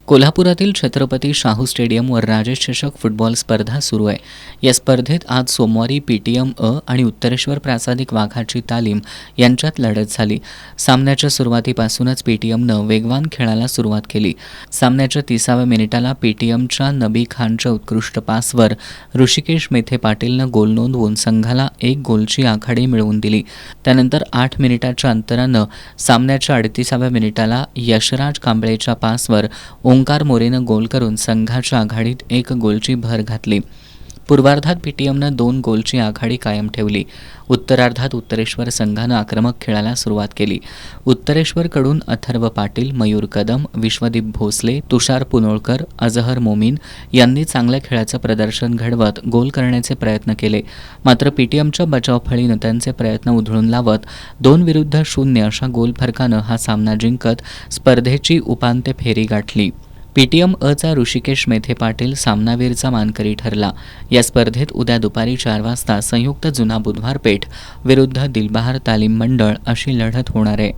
कोल्हापुरातील छत्रपती शाहू स्टेडियमवर राजेश चषक फुटबॉल स्पर्धा सुरू आहे. या स्पर्धेत आज सोमवारी पीटीएम अ आणि उत्तरेश्वर प्रासादिक वाघाची तालीम यांच्यात लढत झाली. सामन्याच्या सुरुवातीपासूनच पीटीएमनं वेगवान खेळाला सुरुवात केली. सामन्याच्या 30व्या मिनिटाला पीटीएमच्या नबी खानच्या उत्कृष्ट पासवर ऋषिकेश मेथे पाटीलनं गोल नोंदवून संघाला 1 गोलची आघाडी मिळवून दिली. त्यानंतर 8 मिनिटाच्या अंतरानं सामन्याच्या 38व्या मिनिटाला यशराज कांबळेच्या पासवर ओंकार मोरेनं गोल करून संघाच्या आघाडीत 1 गोलची भर घातली. पूर्वार्धात पीटीएमनं 2 गोलची आघाडी कायम ठेवली. उत्तरार्धात उत्तरेश्वर संघानं आक्रमक खेळाला सुरुवात केली. उत्तरेश्वरकडून अथर्व पाटील, मयूर कदम, विश्वदीप भोसले, तुषार पुनोळकर, अजहर मोमीन यांनी चांगल्या खेळाचं प्रदर्शन घडवत गोल करण्याचे प्रयत्न केले. मात्र पीटीएमच्या बचावफळीनं त्यांचे प्रयत्न उधळून लावत 2-0 अशा गोल फरकानं हा सामना जिंकत स्पर्धेची उपांत्य फेरी गाठली. पीटीएम अचा ऋषिकेश मेथे पाटील सामनावीरचा मानकरी ठरला. या स्पर्धेत उद्या दुपारी 4 वाजता संयुक्त जुना बुधवार पेठ विरुद्ध दिलबहार तालीम मंडळ अशी लढत होणार आहे.